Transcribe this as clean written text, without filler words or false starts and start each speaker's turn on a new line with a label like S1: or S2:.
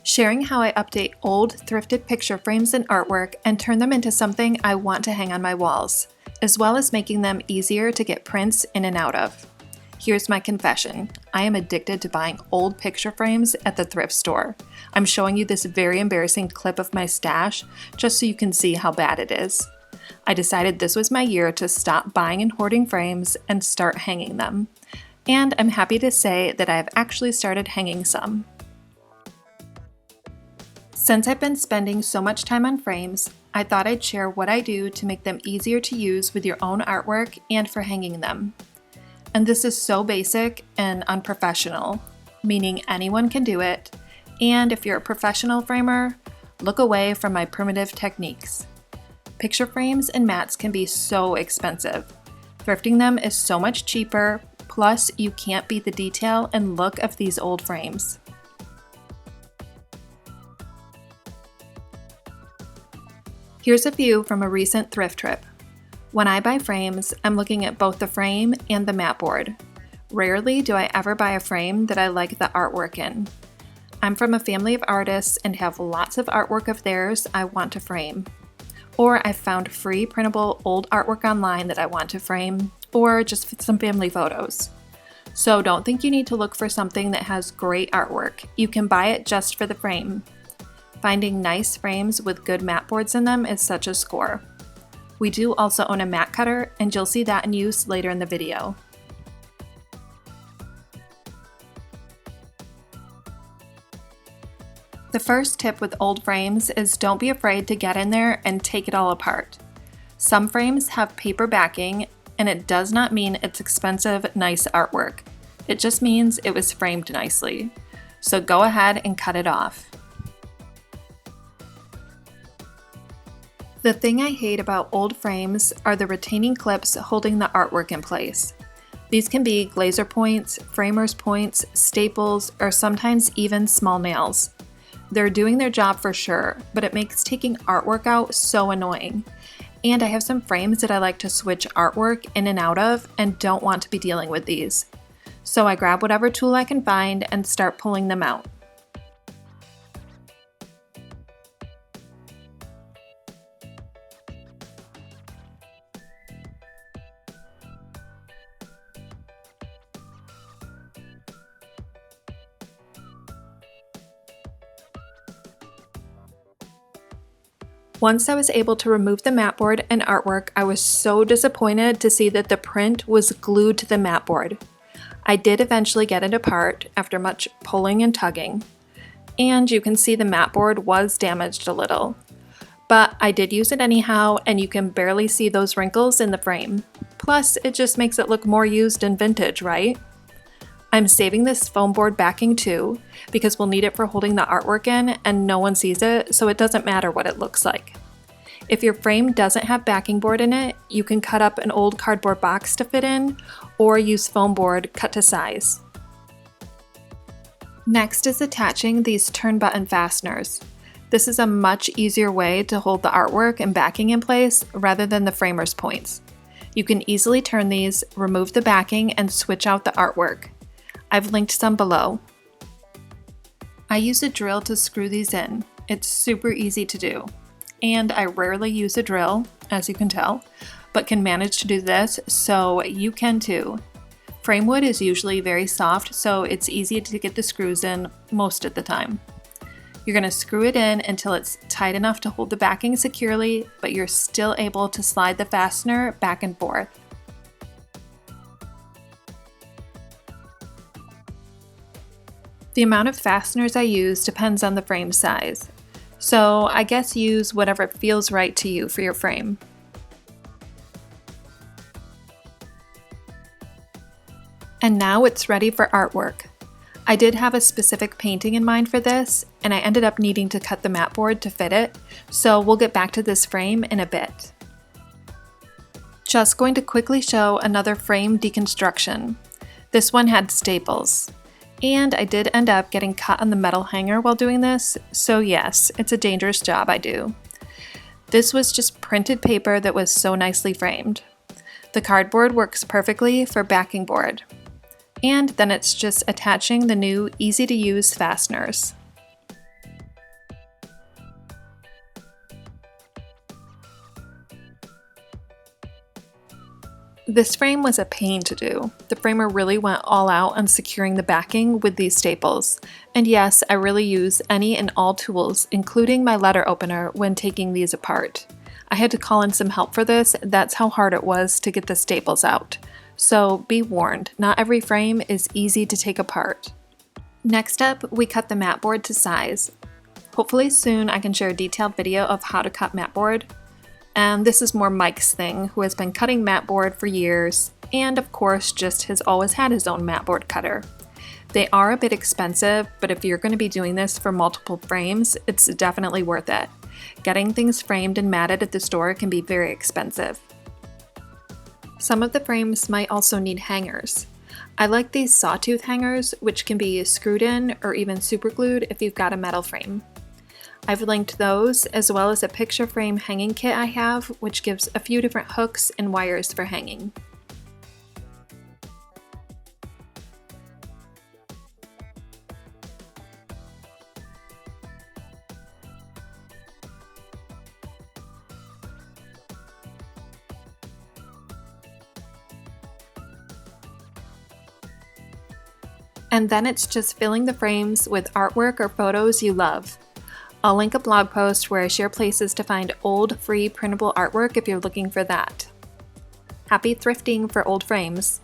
S1: sharing how I update old thrifted picture frames and artwork and turn them into something I want to hang on my walls, as well as making them easier to get prints in and out of. Here's my confession. I am addicted to buying old picture frames at the thrift store. I'm showing you this very embarrassing clip of my stash just so you can see how bad it is. I decided this was my year to stop buying and hoarding frames and start hanging them. And I'm happy to say that I have actually started hanging some. Since I've been spending so much time on frames, I thought I'd share what I do to make them easier to use with your own artwork and for hanging them. And this is so basic and unprofessional, meaning anyone can do it, and if you're a professional framer, look away from my primitive techniques. Picture frames and mats can be so expensive. Thrifting them is so much cheaper, plus you can't beat the detail and look of these old frames. Here's a few from a recent thrift trip. When I buy frames, I'm looking at both the frame and the mat board. Rarely do I ever buy a frame that I like the artwork in. I'm from a family of artists and have lots of artwork of theirs I want to frame. Or I've found free printable old artwork online that I want to frame, or just some family photos. So don't think you need to look for something that has great artwork. You can buy it just for the frame. Finding nice frames with good mat boards in them is such a score. We do also own a mat cutter, and you'll see that in use later in the video. The first tip with old frames is don't be afraid to get in there and take it all apart. Some frames have paper backing, and it does not mean it's expensive, nice artwork. It just means it was framed nicely. So go ahead and cut it off. The thing I hate about old frames are the retaining clips holding the artwork in place. These can be glazer points, framers points, staples, or sometimes even small nails. They're doing their job for sure, but it makes taking artwork out so annoying. And I have some frames that I like to switch artwork in and out of and don't want to be dealing with these. So I grab whatever tool I can find and start pulling them out. Once I was able to remove the mat board and artwork, I was so disappointed to see that the print was glued to the mat board. I did eventually get it apart after much pulling and tugging, and you can see the mat board was damaged a little. But I did use it anyhow, and you can barely see those wrinkles in the frame. Plus, it just makes it look more used and vintage, right? I'm saving this foam board backing too, because we'll need it for holding the artwork in and no one sees it, so it doesn't matter what it looks like. If your frame doesn't have backing board in it, you can cut up an old cardboard box to fit in, or use foam board cut to size. Next is attaching these turn button fasteners. This is a much easier way to hold the artwork and backing in place rather than the framer's points. You can easily turn these, remove the backing, and switch out the artwork. I've linked some below. I use a drill to screw these in. It's super easy to do. And I rarely use a drill, as you can tell, but can manage to do this, so you can too. Frame wood is usually very soft, so it's easy to get the screws in most of the time. You're going to screw it in until it's tight enough to hold the backing securely, but you're still able to slide the fastener back and forth. The amount of fasteners I use depends on the frame size, so I guess use whatever feels right to you for your frame. And now it's ready for artwork. I did have a specific painting in mind for this, and I ended up needing to cut the mat board to fit it, so we'll get back to this frame in a bit. Just going to quickly show another frame deconstruction. This one had staples. And I did end up getting cut on the metal hanger while doing this, so yes, it's a dangerous job I do. This was just printed paper that was so nicely framed. The cardboard works perfectly for backing board. And then it's just attaching the new easy-to-use fasteners. This frame was a pain to do. The framer really went all out on securing the backing with these staples. And yes, I really use any and all tools, including my letter opener, when taking these apart. I had to call in some help for this, that's how hard it was to get the staples out. So be warned, not every frame is easy to take apart. Next up, we cut the mat board to size. Hopefully soon I can share a detailed video of how to cut mat board. And this is more Mike's thing, who has been cutting mat board for years, and of course just has always had his own mat board cutter. They are a bit expensive, but if you're going to be doing this for multiple frames, it's definitely worth it. Getting things framed and matted at the store can be very expensive. Some of the frames might also need hangers. I like these sawtooth hangers, which can be screwed in or even super glued if you've got a metal frame. I've linked those, as well as a picture frame hanging kit I have, which gives a few different hooks and wires for hanging. And then it's just filling the frames with artwork or photos you love. I'll link a blog post where I share places to find old, free printable artwork if you're looking for that. Happy thrifting for old frames!